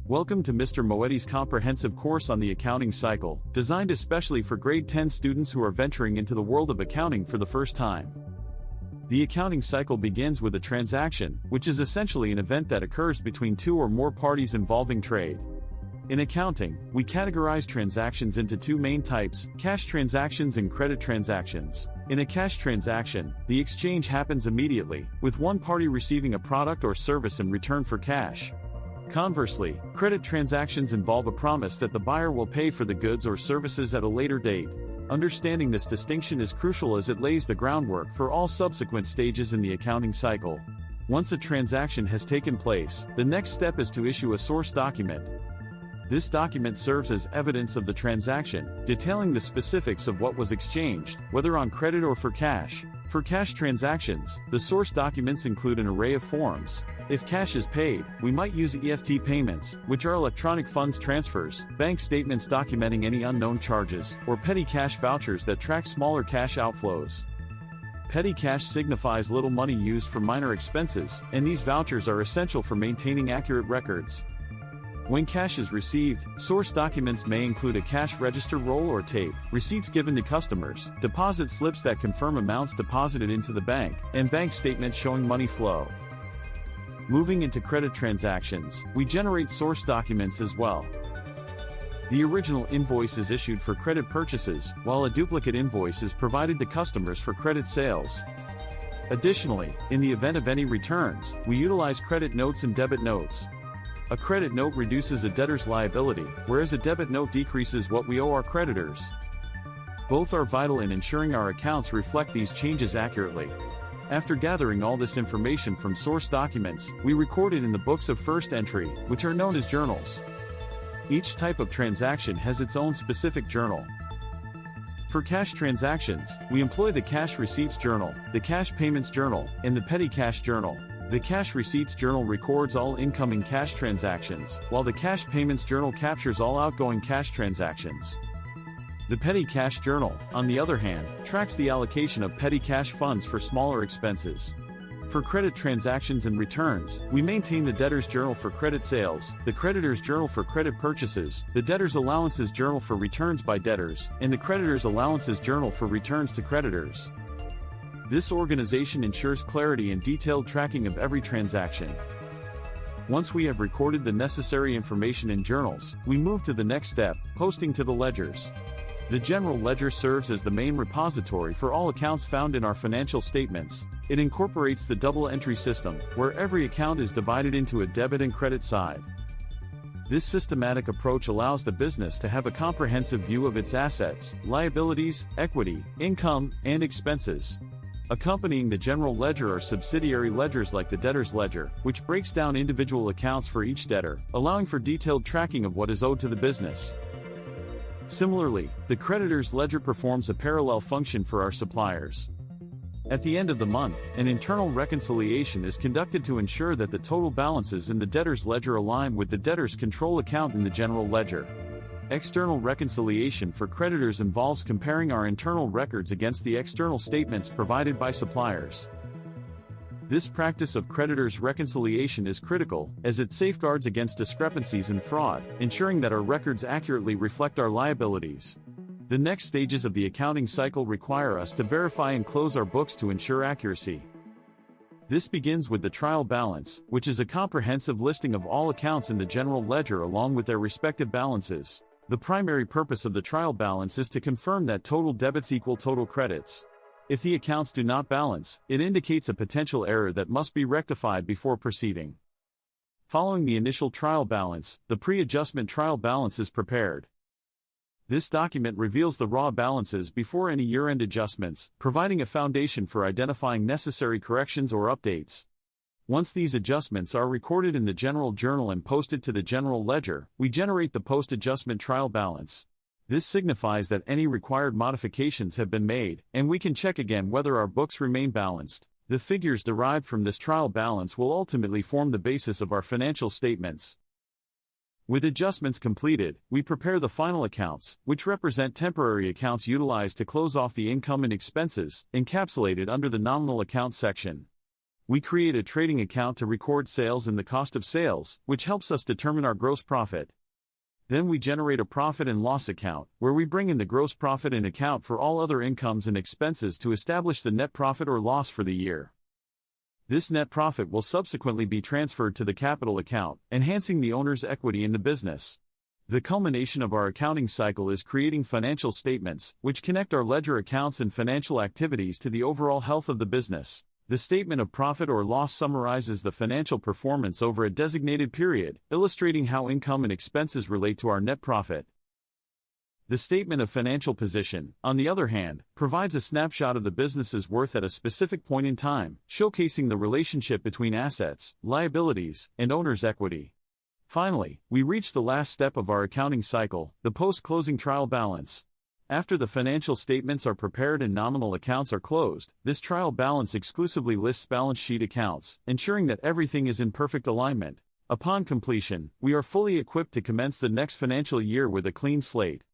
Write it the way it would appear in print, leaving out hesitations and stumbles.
Welcome to Mr. Moetti's comprehensive course on the accounting cycle, designed especially for grade 10 students who are venturing into the world of accounting for the first time. The accounting cycle begins with a transaction, which is essentially an event that occurs between two or more parties involving trade. In accounting, we categorize transactions into two main types: cash transactions and credit transactions. In a cash transaction, the exchange happens immediately, with one party receiving a product or service in return for cash. Conversely, credit transactions involve a promise that the buyer will pay for the goods or services at a later date. Understanding this distinction is crucial as it lays the groundwork for all subsequent stages in the accounting cycle. Once a transaction has taken place, the next step is to issue a source document. This document serves as evidence of the transaction, detailing the specifics of what was exchanged, whether on credit or for cash. For cash transactions, the source documents include an array of forms. If cash is paid, we might use EFT payments, which are electronic funds transfers, bank statements documenting any unknown charges, or petty cash vouchers that track smaller cash outflows. Petty cash signifies little money used for minor expenses, and these vouchers are essential for maintaining accurate records. When cash is received, source documents may include a cash register roll or tape, receipts given to customers, deposit slips that confirm amounts deposited into the bank, and bank statements showing money flow. Moving into credit transactions, we generate source documents as well. The original invoice is issued for credit purchases, while a duplicate invoice is provided to customers for credit sales. Additionally, in the event of any returns, we utilize credit notes and debit notes. A credit note reduces a debtor's liability, whereas a debit note decreases what we owe our creditors. Both are vital in ensuring our accounts reflect these changes accurately. After gathering all this information from source documents, we record it in the books of first entry, which are known as journals. Each type of transaction has its own specific journal. For cash transactions, we employ the cash receipts journal, the cash payments journal, and the petty cash journal. The cash receipts journal records all incoming cash transactions, while the cash payments journal captures all outgoing cash transactions. The petty cash journal, on the other hand, tracks the allocation of petty cash funds for smaller expenses. For credit transactions and returns, we maintain the debtor's journal for credit sales, the creditor's journal for credit purchases, the debtor's allowances journal for returns by debtors, and the creditor's allowances journal for returns to creditors. This organization ensures clarity and detailed tracking of every transaction. Once we have recorded the necessary information in journals, we move to the next step, posting to the ledgers. The general ledger serves as the main repository for all accounts found in our financial statements. It incorporates the double entry system, where every account is divided into a debit and credit side. This systematic approach allows the business to have a comprehensive view of its assets, liabilities, equity, income, and expenses. Accompanying the general ledger are subsidiary ledgers like the debtor's ledger, which breaks down individual accounts for each debtor, allowing for detailed tracking of what is owed to the business. Similarly, the creditor's ledger performs a parallel function for our suppliers. At the end of the month, an internal reconciliation is conducted to ensure that the total balances in the debtor's ledger align with the debtor's control account in the general ledger. External reconciliation for creditors involves comparing our internal records against the external statements provided by suppliers. This practice of creditors' reconciliation is critical, as it safeguards against discrepancies and fraud, ensuring that our records accurately reflect our liabilities. The next stages of the accounting cycle require us to verify and close our books to ensure accuracy. This begins with the trial balance, which is a comprehensive listing of all accounts in the general ledger along with their respective balances. The primary purpose of the trial balance is to confirm that total debits equal total credits. If the accounts do not balance, it indicates a potential error that must be rectified before proceeding. Following the initial trial balance, the pre-adjustment trial balance is prepared. This document reveals the raw balances before any year-end adjustments, providing a foundation for identifying necessary corrections or updates. Once these adjustments are recorded in the general journal and posted to the general ledger, we generate the post-adjustment trial balance. This signifies that any required modifications have been made, and we can check again whether our books remain balanced. The figures derived from this trial balance will ultimately form the basis of our financial statements. With adjustments completed, we prepare the final accounts, which represent temporary accounts utilized to close off the income and expenses, encapsulated under the nominal account section. We create a trading account to record sales and the cost of sales, which helps us determine our gross profit. Then we generate a profit and loss account, where we bring in the gross profit and account for all other incomes and expenses to establish the net profit or loss for the year. This net profit will subsequently be transferred to the capital account, enhancing the owner's equity in the business. The culmination of our accounting cycle is creating financial statements, which connect our ledger accounts and financial activities to the overall health of the business. The statement of profit or loss summarizes the financial performance over a designated period, illustrating how income and expenses relate to our net profit. The statement of financial position, on the other hand, provides a snapshot of the business's worth at a specific point in time, showcasing the relationship between assets, liabilities, and owner's equity. Finally, we reach the last step of our accounting cycle, the post-closing trial balance. After the financial statements are prepared and nominal accounts are closed, this trial balance exclusively lists balance sheet accounts, ensuring that everything is in perfect alignment. Upon completion, we are fully equipped to commence the next financial year with a clean slate.